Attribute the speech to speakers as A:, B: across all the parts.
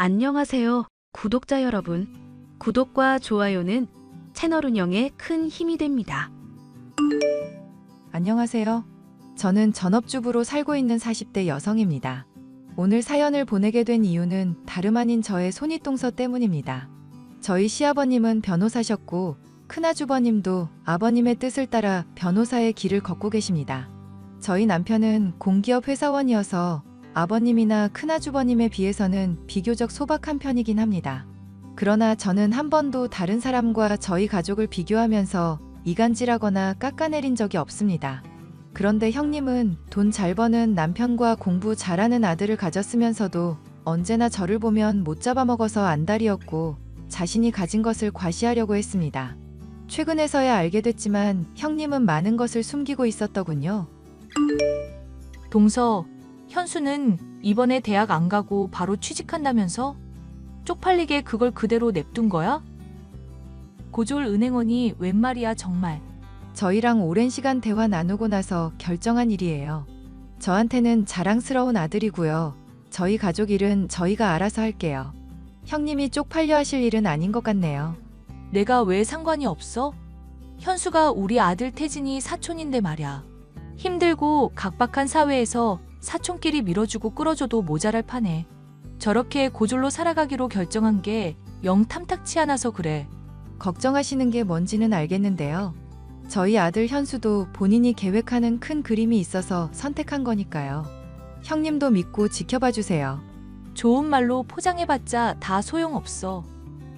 A: 안녕하세요, 구독자 여러분. 구독과 좋아요는 채널 운영에 큰 힘이 됩니다.
B: 안녕하세요. 저는 전업주부로 살고 있는 40대 여성입니다. 오늘 사연을 보내게 된 이유는 다름 아닌 저의 손윗동서 때문입니다. 저희 시아버님은 변호사셨고 큰아주버님도 아버님의 뜻을 따라 변호사의 길을 걷고 계십니다. 저희 남편은 공기업 회사원이어서 아버님이나 큰아주버님에 비해서는 비교적 소박한 편이긴 합니다. 그러나 저는 한 번도 다른 사람과 저희 가족을 비교하면서 이간질하거나 깎아내린 적이 없습니다. 그런데 형님은 돈 잘 버는 남편과 공부 잘하는 아들을 가졌으면서도 언제나 저를 보면 못 잡아먹어서 안달이었고 자신이 가진 것을 과시하려고 했습니다. 최근에서야 알게 됐지만 형님은 많은 것을 숨기고 있었더군요.
C: 동서, 현수는 이번에 대학 안 가고 바로 취직한다면서? 쪽팔리게 그걸 그대로 냅둔 거야? 고졸 은행원이 웬 말이야 정말.
B: 저희랑 오랜 시간 대화 나누고 나서 결정한 일이에요. 저한테는 자랑스러운 아들이고요. 저희 가족 일은 저희가 알아서 할게요. 형님이 쪽팔려 하실 일은 아닌 것 같네요.
C: 내가 왜 상관이 없어? 현수가 우리 아들 태진이 사촌인데 말야. 힘들고 각박한 사회에서 사촌끼리 밀어주고 끌어줘도 모자랄 판에 저렇게 고졸로 살아가기로 결정한 게 영 탐탁치 않아서 그래.
B: 걱정하시는 게 뭔지는 알겠는데요. 저희 아들 현수도 본인이 계획하는 큰 그림이 있어서 선택한 거니까요. 형님도 믿고 지켜봐 주세요.
C: 좋은 말로 포장해봤자 다 소용없어.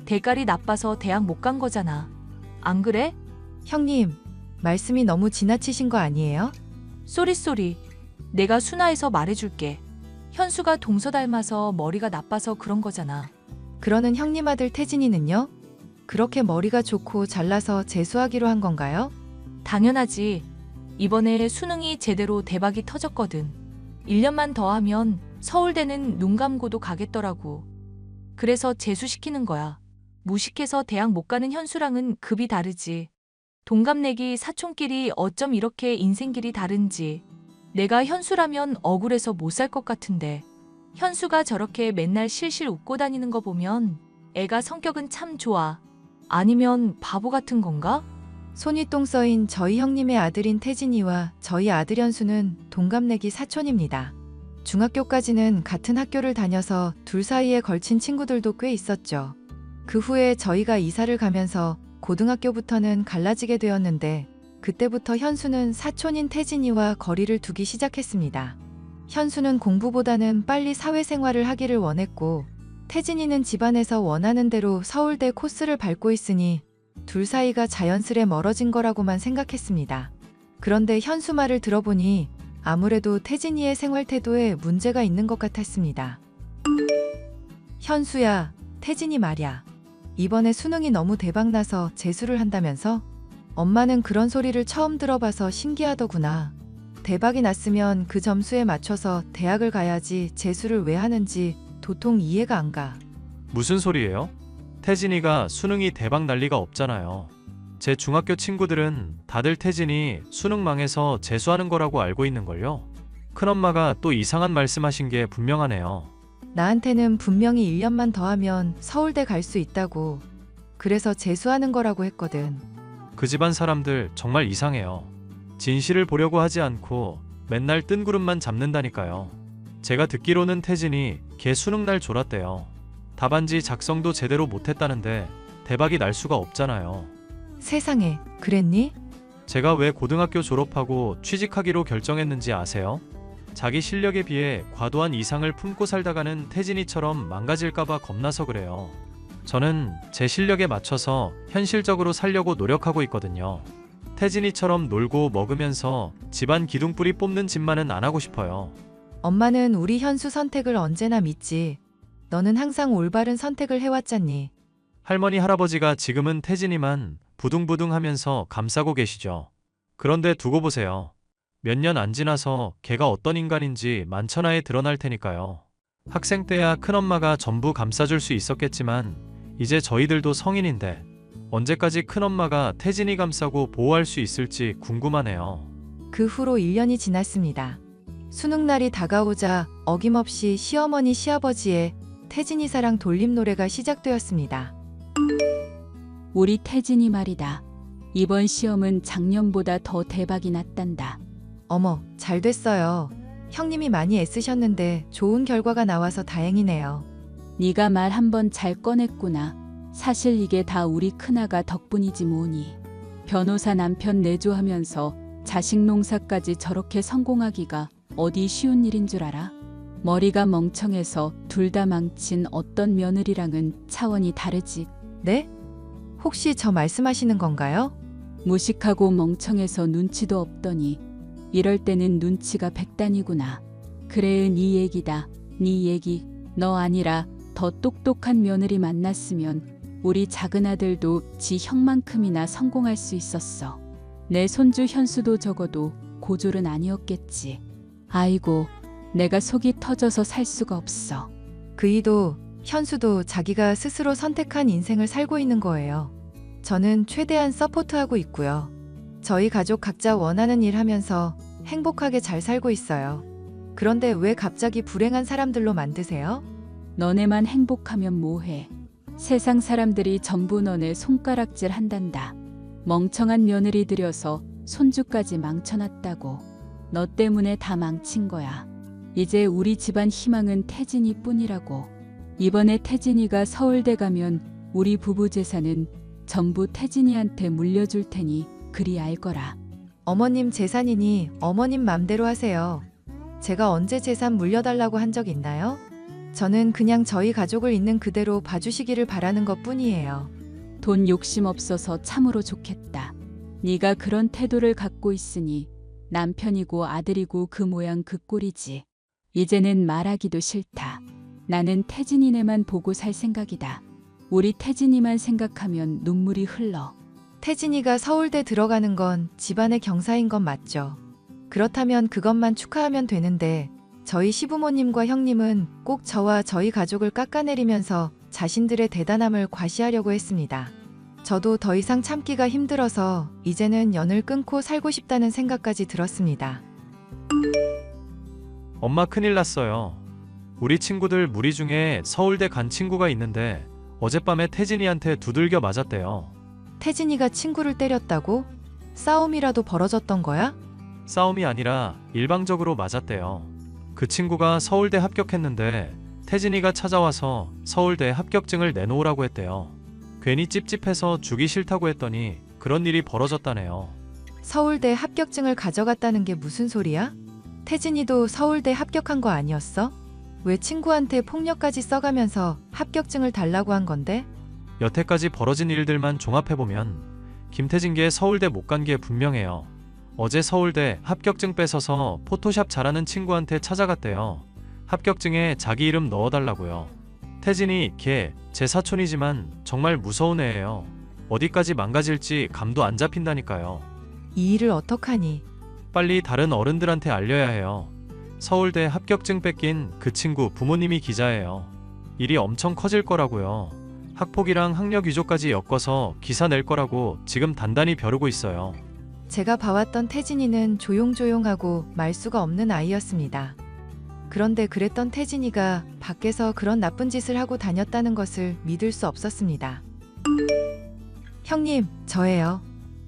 C: 대가리 나빠서 대학 못 간 거잖아. 안 그래?
B: 형님, 말씀이 너무 지나치신 거 아니에요?
C: 쏘리. 내가 순화해서 말해줄게. 현수가 동서 닮아서 머리가 나빠서 그런 거잖아.
B: 그러는 형님 아들 태진이는요? 그렇게 머리가 좋고 잘나서 재수하기로 한 건가요?
C: 당연하지. 이번에 수능이 제대로 대박이 터졌거든. 1년만 더 하면 서울대는 눈 감고도 가겠더라고. 그래서 재수시키는 거야. 무식해서 대학 못 가는 현수랑은 급이 다르지. 동갑내기 사촌끼리 어쩜 이렇게 인생길이 다른지. 내가 현수라면 억울해서 못 살 것 같은데. 현수가 저렇게 맨날 실실 웃고 다니는 거 보면 애가 성격은 참 좋아. 아니면 바보 같은 건가?
B: 손윗동서인 저희 형님의 아들인 태진이와 저희 아들 현수는 동갑내기 사촌입니다. 중학교까지는 같은 학교를 다녀서 둘 사이에 걸친 친구들도 꽤 있었죠. 그 후에 저희가 이사를 가면서 고등학교부터는 갈라지게 되었는데 그때부터 현수는 사촌인 태진이와 거리를 두기 시작했습니다. 현수는 공부보다는 빨리 사회생활을 하기를 원했고 태진이는 집안에서 원하는 대로 서울대 코스를 밟고 있으니 둘 사이가 자연스레 멀어진 거라고만 생각했습니다. 그런데 현수 말을 들어보니 아무래도 태진이의 생활 태도에 문제가 있는 것 같았습니다. 현수야, 태진이 말야. 이번에 수능이 너무 대박나서 재수를 한다면서? 엄마는 그런 소리를 처음 들어봐서 신기하더구나. 대박이 났으면 그 점수에 맞춰서 대학을 가야지 재수를 왜 하는지 도통 이해가 안 가.
D: 무슨 소리예요? 태진이가 수능이 대박 날 리가 없잖아요. 제 중학교 친구들은 다들 태진이 수능 망해서 재수하는 거라고 알고 있는걸요. 큰엄마가 또 이상한 말씀하신 게 분명하네요.
B: 나한테는 분명히 1년만 더 하면 서울대 갈 수 있다고. 그래서 재수하는 거라고 했거든.
D: 그 집안 사람들 정말 이상해요. 진실을 보려고 하지 않고 맨날 뜬구름만 잡는다니까요. 제가 듣기로는 태진이 걔 수능 날 졸았대요. 답안지 작성도 제대로 못했다는데 대박이 날 수가 없잖아요.
B: 세상에, 그랬니?
D: 제가 왜 고등학교 졸업하고 취직하기로 결정했는지 아세요? 자기 실력에 비해 과도한 이상을 품고 살다가는 태진이처럼 망가질까봐 겁나서 그래요. 저는 제 실력에 맞춰서 현실적으로 살려고 노력하고 있거든요. 태진이처럼 놀고 먹으면서 집안 기둥뿌리 뽑는 짓만은 안 하고 싶어요.
B: 엄마는 우리 현수 선택을 언제나 믿지. 너는 항상 올바른 선택을 해왔잖니.
D: 할머니 할아버지가 지금은 태진이만 부둥부둥하면서 감싸고 계시죠. 그런데 두고 보세요. 몇 년 안 지나서 걔가 어떤 인간인지 만천하에 드러날 테니까요. 학생 때야 큰엄마가 전부 감싸줄 수 있었겠지만 이제 저희들도 성인인데 언제까지 큰엄마가 태진이 감싸고 보호할 수 있을지 궁금하네요.
B: 그 후로 1년이 지났습니다. 수능날이 다가오자 어김없이 시어머니 시아버지의 태진이 사랑 돌림 노래가 시작되었습니다.
E: 우리 태진이 말이다. 이번 시험은 작년보다 더 대박이 났단다.
B: 어머, 잘 됐어요. 형님이 많이 애쓰셨는데 좋은 결과가 나와서 다행이네요.
E: 네가 말 한번 잘 꺼냈구나. 사실 이게 다 우리 큰아가 덕분이지 뭐니. 변호사 남편 내조하면서 자식 농사까지 저렇게 성공하기가 어디 쉬운 일인 줄 알아? 머리가 멍청해서 둘 다 망친 어떤 며느리랑은 차원이 다르지.
B: 네? 혹시 저 말씀하시는 건가요?
E: 무식하고 멍청해서 눈치도 없더니 이럴 때는 눈치가 백단이구나. 그래, 네 얘기다. 네 얘기. 너 아니라 더 똑똑한 며느리 만났으면 우리 작은 아들도 지 형만큼이나 성공할 수 있었어. 내 손주 현수도 적어도 고졸은 아니었겠지. 아이고, 내가 속이 터져서 살 수가 없어.
B: 그이도 현수도 자기가 스스로 선택한 인생을 살고 있는 거예요. 저는 최대한 서포트하고 있고요. 저희 가족 각자 원하는 일 하면서 행복하게 잘 살고 있어요. 그런데 왜 갑자기 불행한 사람들로 만드세요?
E: 너네만 행복하면 뭐해. 세상 사람들이 전부 너네 손가락질 한단다. 멍청한 며느리 들여서 손주까지 망쳐놨다고. 너 때문에 다 망친 거야. 이제 우리 집안 희망은 태진이 뿐이라고. 이번에 태진이가 서울대 가면 우리 부부 재산은 전부 태진이한테 물려줄 테니 그리 알거라.
B: 어머님 재산이니 어머님 맘대로 하세요. 제가 언제 재산 물려달라고 한 적 있나요? 저는 그냥 저희 가족을 있는 그대로 봐주시기를 바라는 것 뿐이에요.
E: 돈 욕심 없어서 참으로 좋겠다. 네가 그런 태도를 갖고 있으니 남편이고 아들이고 그 모양 그 꼴이지. 이제는 말하기도 싫다. 나는 태진이네만 보고 살 생각이다. 우리 태진이만 생각하면 눈물이 흘러.
B: 태진이가 서울대 들어가는 건 집안의 경사인 건 맞죠. 그렇다면 그것만 축하하면 되는데 저희 시부모님과 형님은 꼭 저와 저희 가족을 깎아내리면서 자신들의 대단함을 과시하려고 했습니다. 저도 더 이상 참기가 힘들어서 이제는 연을 끊고 살고 싶다는 생각까지 들었습니다.
D: 엄마 큰일 났어요. 우리 친구들 무리 중에 서울대 간 친구가 있는데 어젯밤에 태진이한테 두들겨 맞았대요.
B: 태진이가 친구를 때렸다고? 싸움이라도 벌어졌던 거야?
D: 싸움이 아니라 일방적으로 맞았대요. 그 친구가 서울대 합격했는데 태진이가 찾아와서 서울대 합격증을 내놓으라고 했대요. 괜히 찝찝해서 주기 싫다고 했더니 그런 일이 벌어졌다네요.
B: 서울대 합격증을 가져갔다는 게 무슨 소리야? 태진이도 서울대 합격한 거 아니었어? 왜 친구한테 폭력까지 써가면서 합격증을 달라고 한 건데?
D: 여태까지 벌어진 일들만 종합해보면 김태진계 서울대 못 간 게 분명해요. 어제 서울대 합격증 뺏어서 포토샵 잘하는 친구한테 찾아갔대요. 합격증에 자기 이름 넣어달라고요. 태진이 걔 제 사촌이지만 정말 무서운 애예요. 어디까지 망가질지 감도 안 잡힌다니까요.
B: 이 일을 어떡하니?
D: 빨리 다른 어른들한테 알려야 해요. 서울대 합격증 뺏긴 그 친구 부모님이 기자예요. 일이 엄청 커질 거라고요. 학폭이랑 학력 위조까지 엮어서 기사 낼 거라고 지금 단단히 벼르고 있어요.
B: 제가 봐왔던 태진이는 조용조용하고 말수가 없는 아이였습니다. 그런데 그랬던 태진이가 밖에서 그런 나쁜 짓을 하고 다녔다는 것을 믿을 수 없었습니다. 형님, 저예요.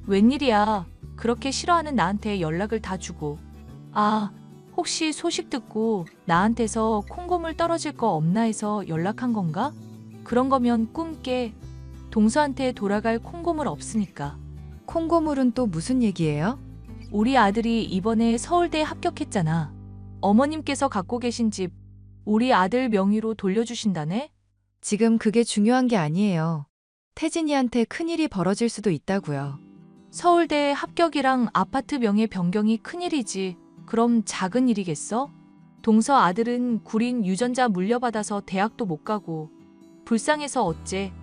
C: 웬일이야. 그렇게 싫어하는 나한테 연락을 다 주고. 아, 혹시 소식 듣고 나한테서 콩고물 떨어질 거 없나 해서 연락한 건가? 그런 거면 꿈 깨. 동서한테 돌아갈 콩고물 없으니까.
B: 콩고물은 또 무슨 얘기예요?
C: 우리 아들이 이번에 서울대에 합격했잖아. 어머님께서 갖고 계신 집 우리 아들 명의로 돌려주신다네?
B: 지금 그게 중요한 게 아니에요. 태진이한테 큰일이 벌어질 수도 있다고요.
C: 서울대 합격이랑 아파트 명의 변경이 큰일이지. 그럼 작은 일이겠어? 동서 아들은 구린 유전자 물려받아서 대학도 못 가고 불쌍해서 어째.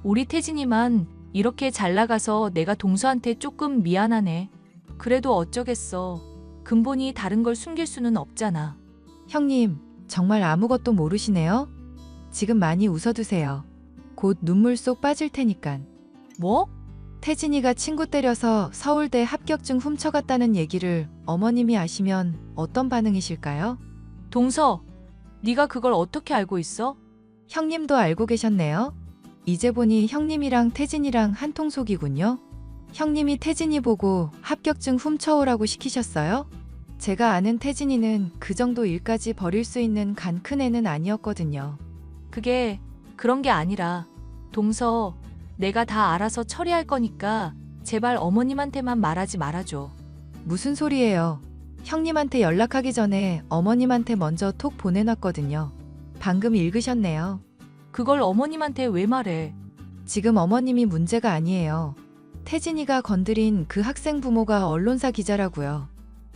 C: 우리 태진이만 이렇게 잘 나가서 내가 동서한테 조금 미안하네. 그래도 어쩌겠어. 근본이 다른 걸 숨길 수는 없잖아.
B: 형님, 정말 아무것도 모르시네요? 지금 많이 웃어두세요. 곧 눈물 쏙 빠질 테니깐.
C: 뭐?
B: 태진이가 친구 때려서 서울대 합격증 훔쳐갔다는 얘기를 어머님이 아시면 어떤 반응이실까요?
C: 동서, 네가 그걸 어떻게 알고 있어?
B: 형님도 알고 계셨네요. 이제 보니 형님이랑 태진이랑 한통속이군요. 형님이 태진이 보고 합격증 훔쳐오라고 시키셨어요? 제가 아는 태진이는 그 정도 일까지 벌일 수 있는 간 큰 애는 아니었거든요.
C: 그게 그런 게 아니라 동서, 내가 다 알아서 처리할 거니까 제발 어머님한테만 말하지 말아줘.
B: 무슨 소리예요? 형님한테 연락하기 전에 어머님한테 먼저 톡 보내놨거든요. 방금 읽으셨네요.
C: 그걸 어머님한테 왜 말해?
B: 지금 어머님이 문제가 아니에요. 태진이가 건드린 그 학생 부모가 언론사 기자라고요.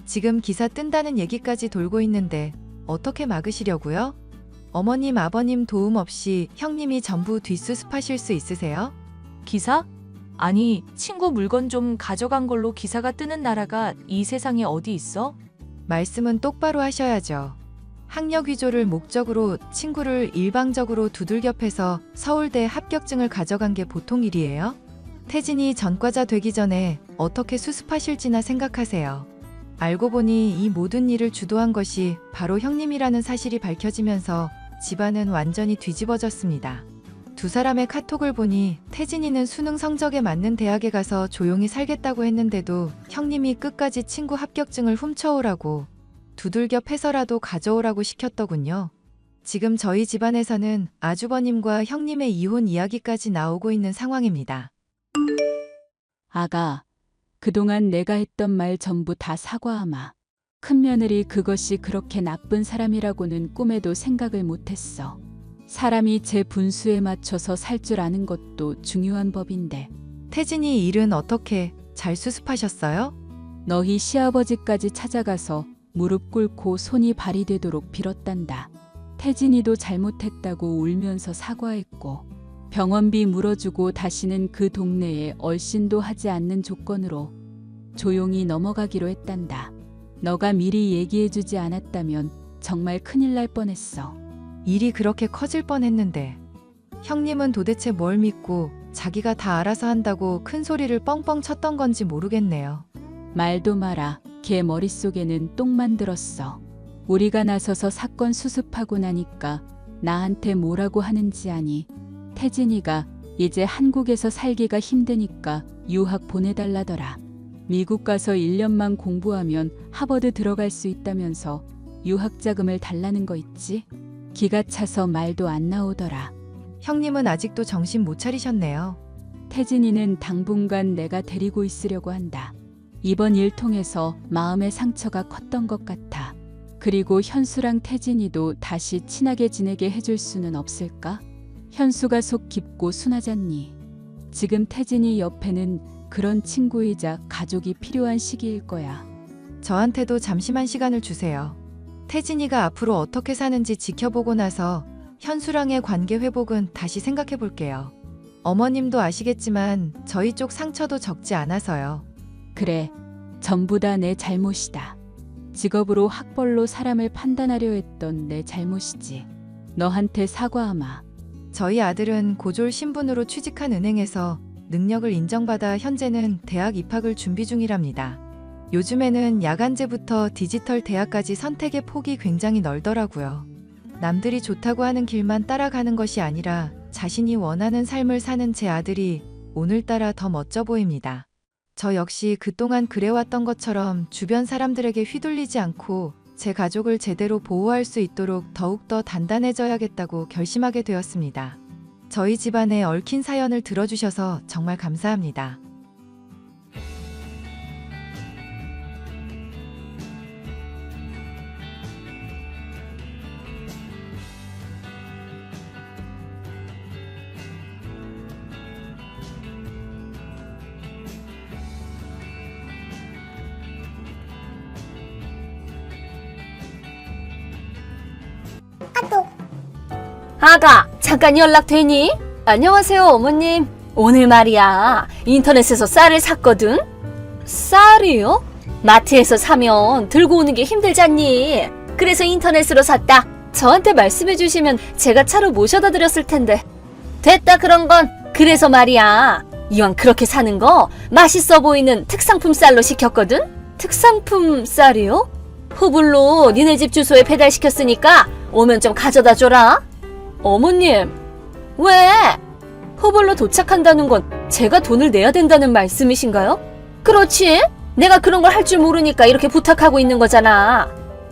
B: 지금 기사 뜬다는 얘기까지 돌고 있는데 어떻게 막으시려고요? 어머님, 아버님 도움 없이 형님이 전부 뒷수습하실 수 있으세요?
C: 기사? 아니, 친구 물건 좀 가져간 걸로 기사가 뜨는 나라가 이 세상에 어디 있어?
B: 말씀은 똑바로 하셔야죠. 학력 위조를 목적으로 친구를 일방적으로 두들겨 패서 서울대 합격증을 가져간 게 보통 일이에요? 태진이 전과자 되기 전에 어떻게 수습하실지나 생각하세요. 알고 보니 이 모든 일을 주도한 것이 바로 형님이라는 사실이 밝혀지면서 집안은 완전히 뒤집어졌습니다. 두 사람의 카톡을 보니 태진이는 수능 성적에 맞는 대학에 가서 조용히 살겠다고 했는데도 형님이 끝까지 친구 합격증을 훔쳐오라고 두들겨 패서라도 가져오라고 시켰더군요. 지금 저희 집안에서는 아주버님과 형님의 이혼 이야기까지 나오고 있는 상황입니다.
E: 아가, 그동안 내가 했던 말 전부 다 사과하마. 큰며느리 그것이 그렇게 나쁜 사람이라고는 꿈에도 생각을 못했어. 사람이 제 분수에 맞춰서 살 줄 아는 것도 중요한 법인데.
B: 태진이 일은 어떻게 잘 수습하셨어요?
E: 너희 시아버지까지 찾아가서 무릎 꿇고 손이 발이 되도록 빌었단다. 태진이도 잘못했다고 울면서 사과했고 병원비 물어주고 다시는 그 동네에 얼씬도 하지 않는 조건으로 조용히 넘어가기로 했단다. 너가 미리 얘기해주지 않았다면 정말 큰일 날 뻔했어.
B: 일이 그렇게 커질 뻔했는데 형님은 도대체 뭘 믿고 자기가 다 알아서 한다고 큰 소리를 뻥뻥 쳤던 건지 모르겠네요.
E: 말도 마라. 걔 머릿속에는 똥만 들었어. 우리가 나서서 사건 수습하고 나니까 나한테 뭐라고 하는지 아니. 태진이가 이제 한국에서 살기가 힘드니까 유학 보내달라더라. 미국 가서 1년만 공부하면 하버드 들어갈 수 있다면서 유학 자금을 달라는 거 있지? 기가 차서 말도 안 나오더라.
B: 형님은 아직도 정신 못 차리셨네요.
E: 태진이는 당분간 내가 데리고 있으려고 한다. 이번 일 통해서 마음의 상처가 컸던 것 같아. 그리고 현수랑 태진이도 다시 친하게 지내게 해줄 수는 없을까? 현수가 속 깊고 순하잖니. 지금 태진이 옆에는 그런 친구이자 가족이 필요한 시기일 거야.
B: 저한테도 잠시만 시간을 주세요. 태진이가 앞으로 어떻게 사는지 지켜보고 나서 현수랑의 관계 회복은 다시 생각해 볼게요. 어머님도 아시겠지만 저희 쪽 상처도 적지 않아서요.
E: 그래, 전부 다 내 잘못이다. 직업으로 학벌로 사람을 판단하려 했던 내 잘못이지. 너한테 사과하마.
B: 저희 아들은 고졸 신분으로 취직한 은행에서 능력을 인정받아 현재는 대학 입학을 준비 중이랍니다. 요즘에는 야간제부터 디지털 대학까지 선택의 폭이 굉장히 넓더라고요. 남들이 좋다고 하는 길만 따라가는 것이 아니라 자신이 원하는 삶을 사는 제 아들이 오늘따라 더 멋져 보입니다. 저 역시 그동안 그래왔던 것처럼 주변 사람들에게 휘둘리지 않고 제 가족을 제대로 보호할 수 있도록 더욱더 단단해져야겠다고 결심하게 되었습니다. 저희 집안의 얽힌 사연을 들어주셔서 정말 감사합니다.
F: 아가, 잠깐 연락되니? 안녕하세요, 어머님. 오늘 말이야, 인터넷에서 쌀을 샀거든? 쌀이요? 마트에서 사면 들고 오는 게 힘들잖니. 그래서 인터넷으로 샀다. 저한테 말씀해 주시면 제가 차로 모셔다 드렸을 텐데. 됐다, 그런 건. 그래서 말이야, 이왕 그렇게 사는 거 맛있어 보이는 특상품 쌀로 시켰거든? 특상품 쌀이요? 후불로 니네 집 주소에 배달시켰으니까 오면 좀 가져다 줘라. 어머님, 왜? 호불로 도착한다는 건 제가 돈을 내야 된다는 말씀이신가요? 그렇지. 내가 그런 걸 할 줄 모르니까 이렇게 부탁하고 있는 거잖아.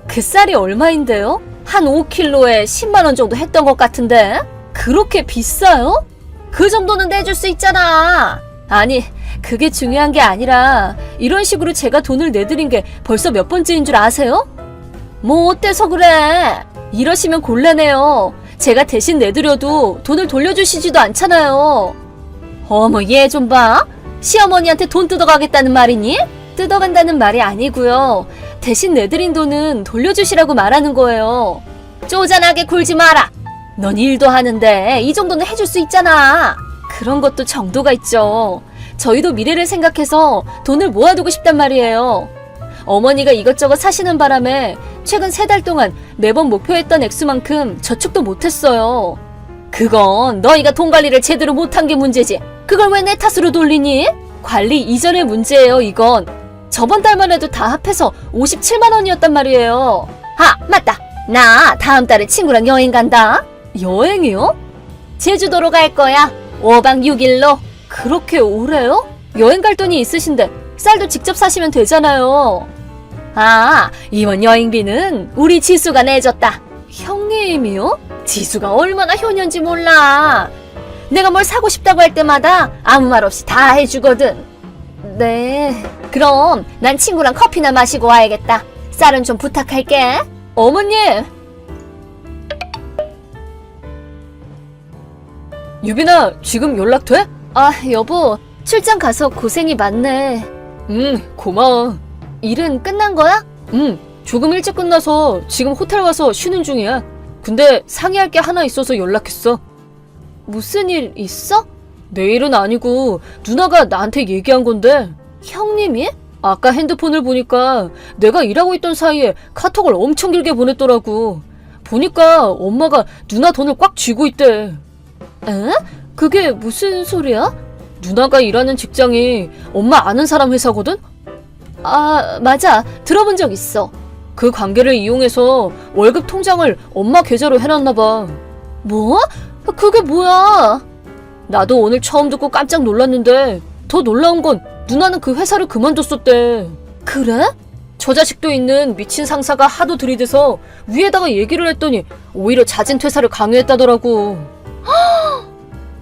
F: 그 쌀이 얼마인데요? 한 5kg에 10만 원 정도 했던 것 같은데? 그렇게 비싸요? 그 정도는 내줄 수 있잖아. 아니, 그게 중요한 게 아니라 이런 식으로 제가 돈을 내드린 게 벌써 몇 번째인 줄 아세요? 뭐 어때서 그래? 이러시면 곤란해요. 제가 대신 내드려도 돈을 돌려주시지도 않잖아요. 어머, 얘 좀 봐. 시어머니한테 돈 뜯어가겠다는 말이니? 뜯어간다는 말이 아니고요. 대신 내드린 돈은 돌려주시라고 말하는 거예요. 쪼잔하게 굴지 마라. 넌 일도 하는데 이 정도는 해줄 수 있잖아. 그런 것도 정도가 있죠. 저희도 미래를 생각해서 돈을 모아두고 싶단 말이에요. 어머니가 이것저것 사시는 바람에 최근 3달 동안 매번 목표했던 액수만큼 저축도 못했어요. 그건 너희가 돈 관리를 제대로 못한 게 문제지. 그걸 왜 내 탓으로 돌리니? 관리 이전의 문제예요, 이건. 저번 달만 해도 다 합해서 57만 원이었단 말이에요. 아, 맞다. 나 다음 달에 친구랑 여행 간다. 여행이요? 제주도로 갈 거야. 5박 6일로. 그렇게 오래요? 여행 갈 돈이 있으신데 쌀도 직접 사시면 되잖아요. 아, 이번 여행비는 우리 지수가 내줬다. 형님이요? 지수가 얼마나 효년지 몰라. 내가 뭘 사고 싶다고 할 때마다 아무 말 없이 다 해주거든. 네, 그럼 난 친구랑 커피나 마시고 와야겠다. 쌀은 좀 부탁할게. 어머님! 유빈아, 지금 연락 돼? 아, 여보, 출장 가서 고생이 많네. 고마워. 일은 끝난 거야? 조금 일찍 끝나서 지금 호텔 와서 쉬는 중이야. 근데 상의할 게 하나 있어서 연락했어. 무슨 일 있어? 내일은 아니고 누나가 나한테 얘기한 건데. 형님이? 아까 핸드폰을 보니까 내가 일하고 있던 사이에 카톡을 엄청 길게 보냈더라고. 보니까 엄마가 누나 돈을 꽉 쥐고 있대. 에? 그게 무슨 소리야? 누나가 일하는 직장이 엄마 아는 사람 회사거든? 아, 맞아. 들어본 적 있어. 그 관계를 이용해서 월급 통장을 엄마 계좌로 해놨나 봐. 뭐? 그게 뭐야? 나도 오늘 처음 듣고 깜짝 놀랐는데 더 놀라운 건 누나는 그 회사를 그만뒀었대. 그래? 저 자식도 있는 미친 상사가 하도 들이대서 위에다가 얘기를 했더니 오히려 자진 퇴사를 강요했다더라고.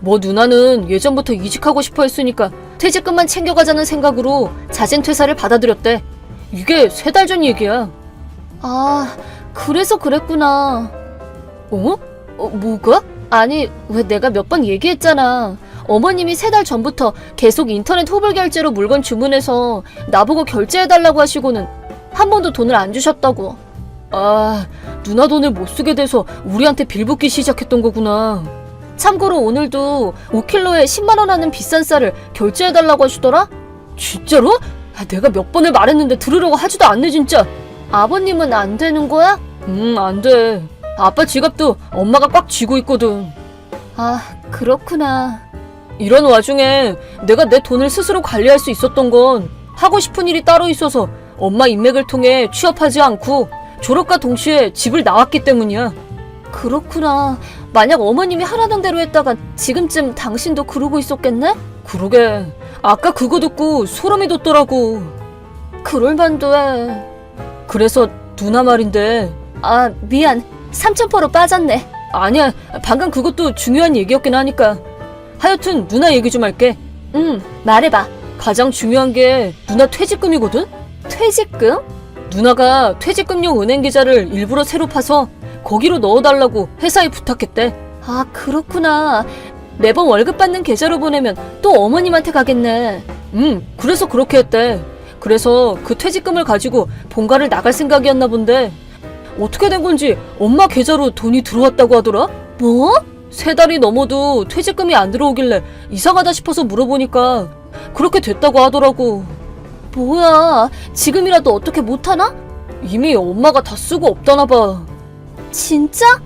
F: 뭐 누나는 예전부터 이직하고 싶어 했으니까 퇴직금만 챙겨가자는 생각으로 자진 퇴사를 받아들였대. 이게 3달 전 얘기야. 아, 그래서 그랬구나. 어? 뭐가? 아니, 왜 내가 몇 번 얘기했잖아. 어머님이 3달 전부터 계속 인터넷 호불 결제로 물건 주문해서 나보고 결제해달라고 하시고는 한 번도 돈을 안 주셨다고. 아, 누나 돈을 못 쓰게 돼서 우리한테 빌붙기 시작했던 거구나. 참고로 오늘도 5kg에 10만 원 하는 비싼 쌀을 결제해달라고 하시더라? 진짜로? 아, 내가 몇 번을 말했는데 들으려고 하지도 않네 진짜. 아버님은 안 되는 거야? 안 돼. 아빠 지갑도 엄마가 꽉 쥐고 있거든. 아, 그렇구나. 이런 와중에 내가 내 돈을 스스로 관리할 수 있었던 건 하고 싶은 일이 따로 있어서 엄마 인맥을 통해 취업하지 않고 졸업과 동시에 집을 나왔기 때문이야. 그렇구나. 만약 어머님이 하라던 대로 했다간 지금쯤 당신도 그러고 있었겠네? 그러게. 아까 그거 듣고 소름이 돋더라고. 그럴만도 해. 그래서 누나 말인데. 아, 미안. 삼천포로 빠졌네. 아니야. 방금 그것도 중요한 얘기였긴 하니까. 하여튼 누나 얘기 좀 할게. 말해봐. 가장 중요한 게 누나 퇴직금이거든? 퇴직금? 누나가 퇴직금용 은행 계좌를 일부러 새로 파서 거기로 넣어달라고 회사에 부탁했대. 아, 그렇구나. 매번 월급 받는 계좌로 보내면 또 어머님한테 가겠네. 그래서 그렇게 했대. 그래서 그 퇴직금을 가지고 본가를 나갈 생각이었나 본데 어떻게 된 건지 엄마 계좌로 돈이 들어왔다고 하더라? 뭐? 3달이 넘어도 퇴직금이 안 들어오길래 이상하다 싶어서 물어보니까 그렇게 됐다고 하더라고. 뭐야, 지금이라도 어떻게 못하나? 이미 엄마가 다 쓰고 없다나 봐. 진짜?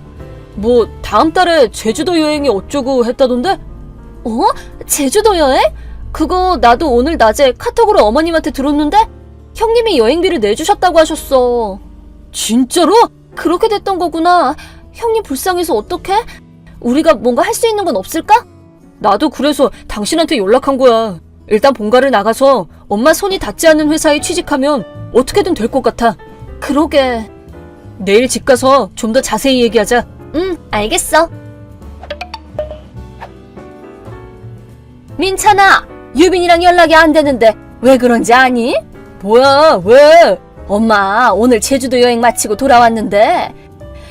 F: 뭐 다음 달에 제주도 여행이 어쩌고 했다던데? 어? 제주도 여행? 그거 나도 오늘 낮에 카톡으로 어머님한테 들었는데? 형님이 여행비를 내주셨다고 하셨어. 진짜로? 그렇게 됐던 거구나. 형님 불쌍해서 어떡해? 우리가 뭔가 할 수 있는 건 없을까? 나도 그래서 당신한테 연락한 거야. 일단 본가를 나가서 엄마 손이 닿지 않는 회사에 취직하면 어떻게든 될 것 같아. 그러게. 내일 집 가서 좀 더 자세히 얘기하자. 응, 알겠어. 민찬아, 유빈이랑 연락이 안 되는데 왜 그런지 아니? 뭐야, 왜? 엄마 오늘 제주도 여행 마치고 돌아왔는데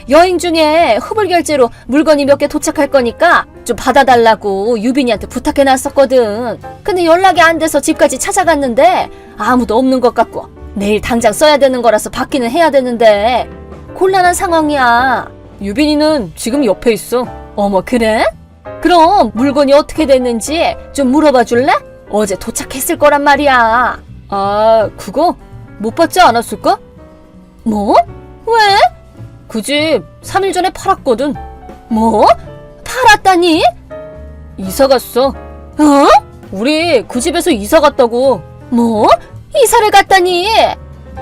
F: 여행 중에 후불 결제로 물건이 몇 개 도착할 거니까 좀 받아달라고 유빈이한테 부탁해놨었거든. 근데 연락이 안 돼서 집까지 찾아갔는데 아무도 없는 것 같고 내일 당장 써야 되는 거라서 받기는 해야 되는데 곤란한 상황이야. 유빈이는 지금 옆에 있어. 어머, 그래? 그럼 물건이 어떻게 됐는지 좀 물어봐 줄래? 어제 도착했을 거란 말이야. 아, 그거? 못 받지 않았을까? 뭐? 왜? 그 집 3일 전에 팔았거든. 뭐? 팔았다니? 이사 갔어. 어? 우리 그 집에서 이사 갔다고. 뭐? 이사를 갔다니?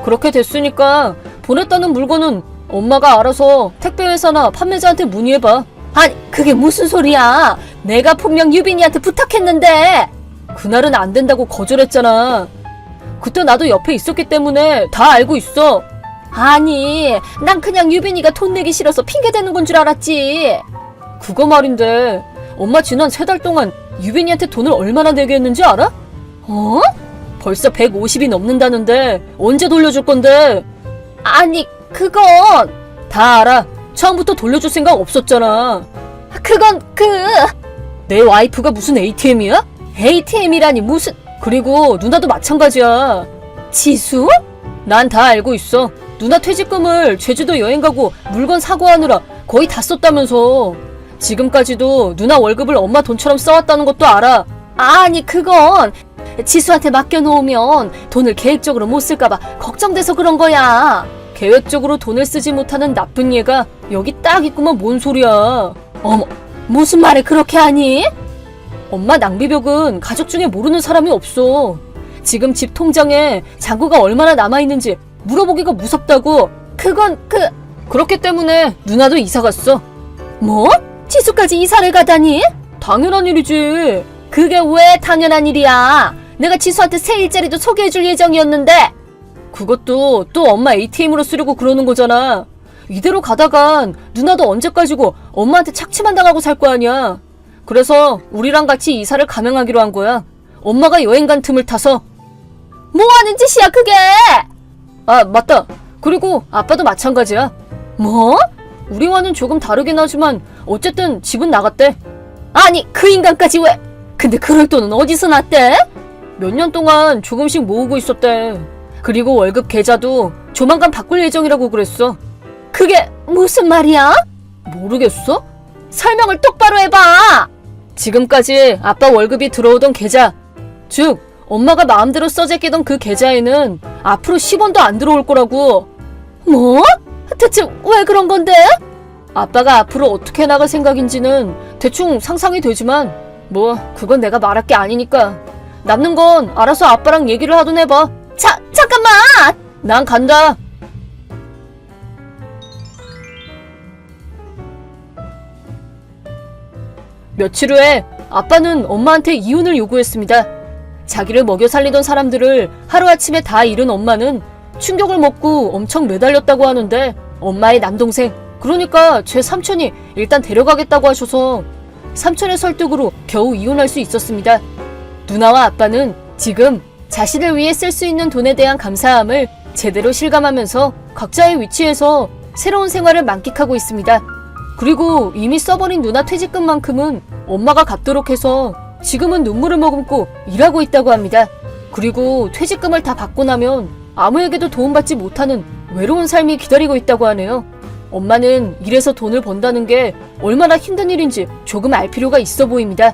F: 그렇게 됐으니까 보냈다는 물건은 엄마가 알아서 택배회사나 판매자한테 문의해봐. 아니, 그게 무슨 소리야? 내가 분명 유빈이한테 부탁했는데. 그날은 안 된다고 거절했잖아. 그때 나도 옆에 있었기 때문에 다 알고 있어. 아니, 난 그냥 유빈이가 돈 내기 싫어서 핑계대는 건 줄 알았지. 그거 말인데 엄마 지난 3달 동안 유빈이한테 돈을 얼마나 내게 했는지 알아? 어? 벌써 150이 넘는다는데 언제 돌려줄 건데? 아니, 그건 다 알아. 처음부터 돌려줄 생각 없었잖아. 그건 내 와이프가 무슨 ATM이야? ATM이라니 무슨... 그리고 누나도 마찬가지야. 지수? 난 다 알고 있어. 누나 퇴직금을 제주도 여행 가고 물건 사고 하느라 거의 다 썼다면서. 지금까지도 누나 월급을 엄마 돈처럼 써왔다는 것도 알아. 아니, 그건 지수한테 맡겨놓으면 돈을 계획적으로 못 쓸까봐 걱정돼서 그런 거야. 계획적으로 돈을 쓰지 못하는 나쁜 얘가 여기 딱 있구만. 뭔 소리야. 어머, 무슨 말을 그렇게 하니? 엄마 낭비벽은 가족 중에 모르는 사람이 없어. 지금 집 통장에 잔고가 얼마나 남아있는지 물어보기가 무섭다고. 그건 그렇기 때문에 누나도 이사 갔어. 뭐? 지수까지 이사를 가다니? 당연한 일이지. 그게 왜 당연한 일이야? 내가 지수한테 새 일자리도 소개해줄 예정이었는데. 그것도 또 엄마 ATM으로 쓰려고 그러는 거잖아. 이대로 가다간 누나도 언제까지고 엄마한테 착취만 당하고 살 거 아니야. 그래서 우리랑 같이 이사를 감행하기로 한 거야. 엄마가 여행 간 틈을 타서. 뭐 하는 짓이야 그게? 아, 맞다. 그리고 아빠도 마찬가지야. 뭐? 우리와는 조금 다르긴 하지만 어쨌든 집은 나갔대. 아니, 그 인간까지 왜? 근데 그럴 돈은 어디서 났대? 몇 년 동안 조금씩 모으고 있었대. 그리고 월급 계좌도 조만간 바꿀 예정이라고 그랬어. 그게 무슨 말이야? 모르겠어? 설명을 똑바로 해봐. 지금까지 아빠 월급이 들어오던 계좌, 즉 엄마가 마음대로 써제끼던 그 계좌에는 앞으로 10원도 안 들어올 거라고. 뭐? 대체 왜 그런 건데? 아빠가 앞으로 어떻게 나갈 생각인지는 대충 상상이 되지만 뭐 그건 내가 말할 게 아니니까. 남는 건 알아서 아빠랑 얘기를 하던 해봐. 잠깐만! 난 간다. 며칠 후에 아빠는 엄마한테 이혼을 요구했습니다. 자기를 먹여 살리던 사람들을 하루아침에 다 잃은 엄마는 충격을 먹고 엄청 매달렸다고 하는데 엄마의 남동생, 그러니까 제 삼촌이 일단 데려가겠다고 하셔서 삼촌의 설득으로 겨우 이혼할 수 있었습니다. 누나와 아빠는 지금 자신을 위해 쓸 수 있는 돈에 대한 감사함을 제대로 실감하면서 각자의 위치에서 새로운 생활을 만끽하고 있습니다. 그리고 이미 써버린 누나 퇴직금만큼은 엄마가 갚도록 해서 지금은 눈물을 머금고 일하고 있다고 합니다. 그리고 퇴직금을 다 받고 나면 아무에게도 도움받지 못하는 외로운 삶이 기다리고 있다고 하네요. 엄마는 일해서 돈을 번다는 게 얼마나 힘든 일인지 조금 알 필요가 있어 보입니다.